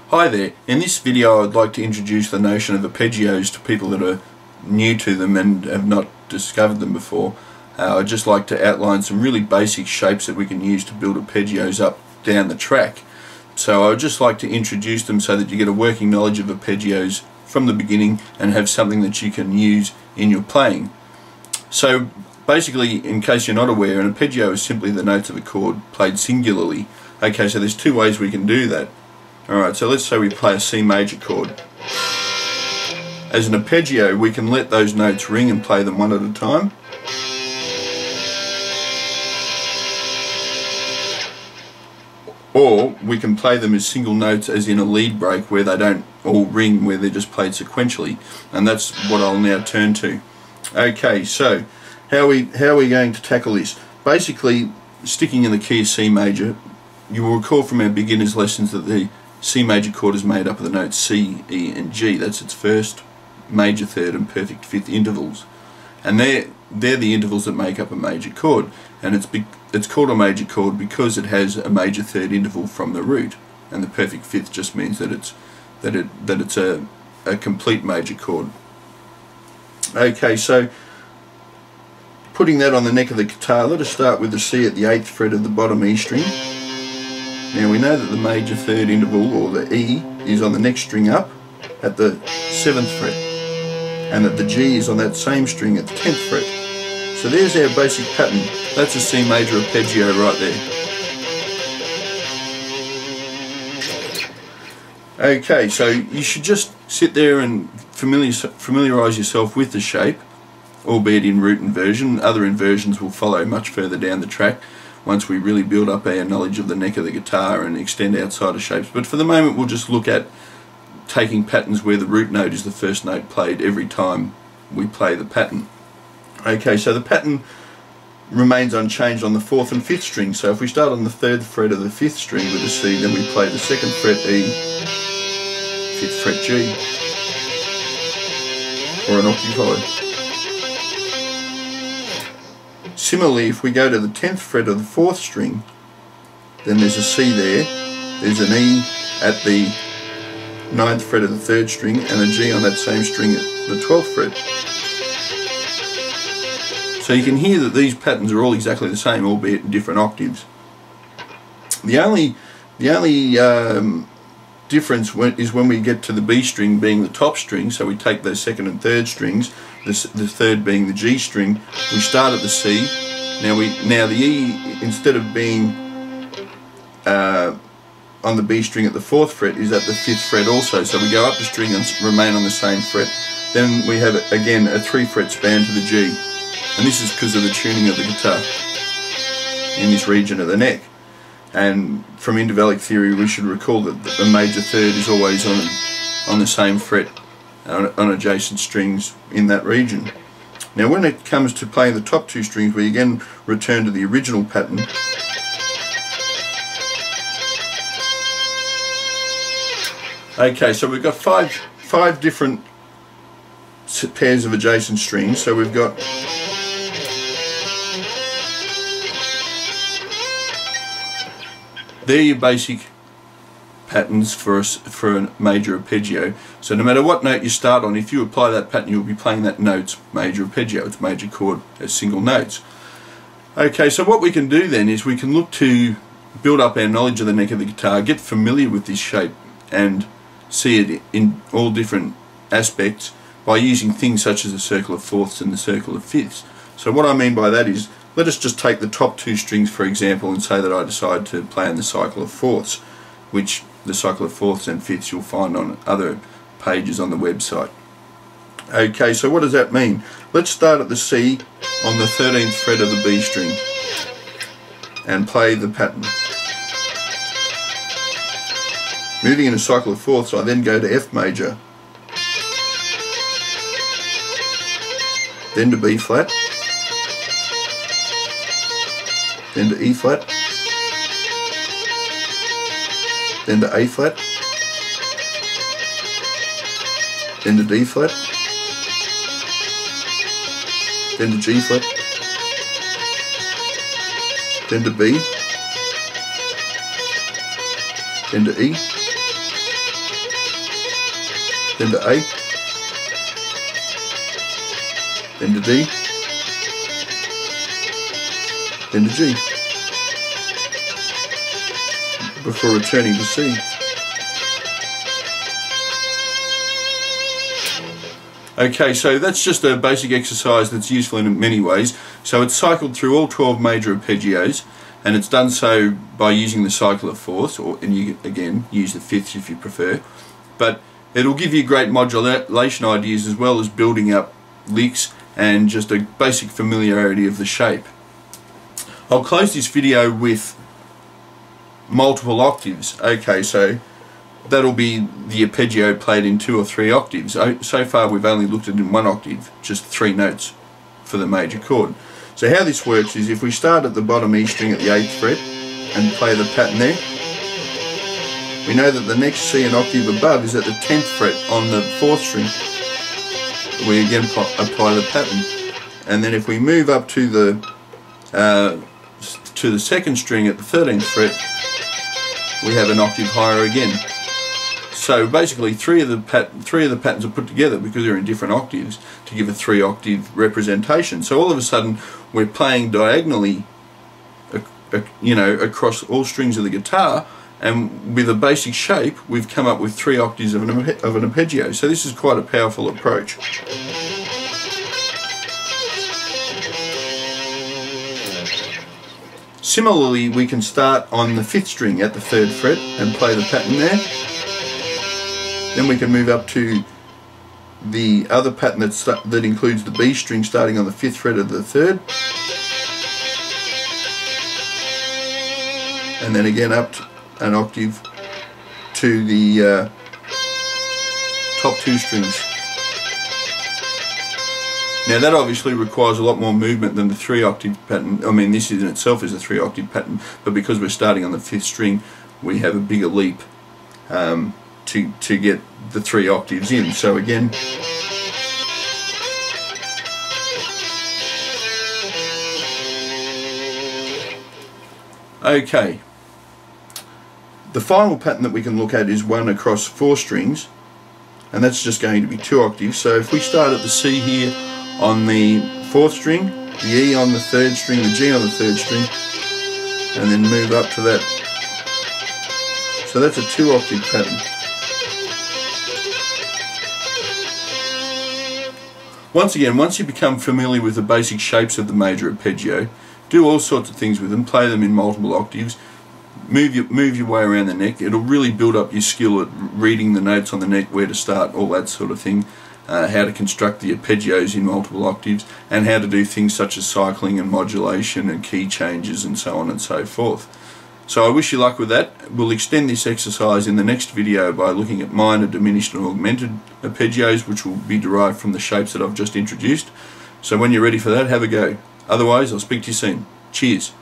Hi there, in this video I'd like to introduce the notion of arpeggios to people that are new to them and have not discovered them before. I'd just like to outline some really basic shapes that we can use to build arpeggios up down the track. So I would just like to introduce them so that you get a working knowledge of arpeggios from the beginning and have something that you can use in your playing. So basically, in case you're not aware, an arpeggio is simply the notes of a chord played singularly. Okay, so there's two ways we can do that. Alright, so let's say we play a C major chord. As an arpeggio, we can let those notes ring and play them one at a time. Or we can play them as single notes, as in a lead break, where they don't all ring, where they're just played sequentially. And that's what I'll now turn to. Okay, so how are we going to tackle this? Basically, sticking in the key of C major, you will recall from our beginners lessons that the C major chord is made up of the notes C, E and G. That's its first, major third and perfect fifth intervals. And they're the intervals that make up a major chord. And it's called a major chord because it has a major third interval from the root. And the perfect fifth just means that it's a complete major chord. Okay, so putting that on the neck of the guitar, let us start with the C at the 8th fret of the bottom E string. Now we know that the major third interval, or the E, is on the next string up at the 7th fret, and that the G is on that same string at the 10th fret. So there's our basic pattern. That's a C major arpeggio right there. Okay, so you should just sit there and familiarise yourself with the shape, albeit in root inversion. Other inversions will follow much further down the track once we really build up our knowledge of the neck of the guitar and extend outside of shapes. But for the moment we'll just look at taking patterns where the root note is the first note played every time we play the pattern. Okay, so the pattern remains unchanged on the 4th and 5th string. So if we start on the 3rd fret of the 5th string with a C, then we play the 2nd fret E, 5th fret G, or an octave high. Similarly, if we go to the 10th fret of the 4th string, then there's a C there, there's an E at the 9th fret of the 3rd string, and a G on that same string at the 12th fret. So you can hear that these patterns are all exactly the same, albeit in different octaves. The only difference is when we get to the B string being the top string, so we take those 2nd and 3rd strings, the 3rd being the G string, we start at the C. Now the E, instead of being on the B string at the 4th fret, is at the 5th fret also, so we go up the string and remain on the same fret. Then we have again a 3 fret span to the G, and this is because of the tuning of the guitar in this region of the neck. And from intervallic theory we should recall that the major third is always on the same fret on adjacent strings in that region. Now when it comes to playing the top two strings, we again return to the original pattern. Okay, so we've got five different pairs of adjacent strings. So we've got they're your basic patterns for a major arpeggio. So no matter what note you start on, if you apply that pattern, you'll be playing that note's major arpeggio. It's major chord as single notes. Okay, so what we can do then is we can look to build up our knowledge of the neck of the guitar, get familiar with this shape, and see it in all different aspects by using things such as the circle of fourths and the circle of fifths. So what I mean by that is, let us just take the top two strings for example and say that I decide to play in the cycle of fourths, which the cycle of fourths and fifths you'll find on other pages on the website. Okay, so what does that mean? Let's start at the C on the 13th fret of the B string and play the pattern. Moving in a cycle of fourths, I then go to F major, then to B flat, then to E flat, then to A flat, then to D flat, then to G flat, then to B, then to E, then to A, then to D, then to G, before returning to C. Okay, so that's just a basic exercise that's useful in many ways. So it's cycled through all 12 major arpeggios, and it's done so by using the cycle of fourths, and you again use the fifths if you prefer. But it'll give you great modulation ideas as well as building up licks and just a basic familiarity of the shape. I'll close this video with multiple octaves. Okay, so that'll be the arpeggio played in 2 or 3 octaves. So far we've only looked at it in 1 octave, just 3 notes for the major chord. So how this works is if we start at the bottom E string at the 8th fret and play the pattern there, we know that the next C an octave above is at the 10th fret on the 4th string. We again apply the pattern, and then if we move up to the 2nd string at the 13th fret, we have an octave higher again. So basically 3 of the patterns are put together because they're in different octaves to give a 3-octave representation. So all of a sudden we're playing diagonally, you know, across all strings of the guitar, and with a basic shape we've come up with 3 octaves of an arpeggio. So this is quite a powerful approach. Similarly, we can start on the 5th string at the 3rd fret and play the pattern there. Then we can move up to the other pattern that includes the B string starting on the 5th fret of the 3rd. And then again up an octave to the top 2 strings. Now that obviously requires a lot more movement than the 3-octave pattern. I mean, this in itself is a 3-octave pattern, but because we're starting on the 5th string, we have a bigger leap to get the 3 octaves in. So again, okay, the final pattern that we can look at is one across 4 strings, and that's just going to be 2 octaves. So if we start at the C here on the 4th string, the E on the 3rd string, the G on the 3rd string, and then move up to that. So that's a 2-octave pattern. Once again, once you become familiar with the basic shapes of the major arpeggio, do all sorts of things with them, play them in multiple octaves, move your way around the neck. It'll really build up your skill at reading the notes on the neck, where to start, all that sort of thing, how to construct the arpeggios in multiple octaves, and how to do things such as cycling and modulation and key changes and so on and so forth. So I wish you luck with that. We'll extend this exercise in the next video by looking at minor, diminished and augmented arpeggios, which will be derived from the shapes that I've just introduced. So when you're ready for that, have a go. Otherwise, I'll speak to you soon. Cheers.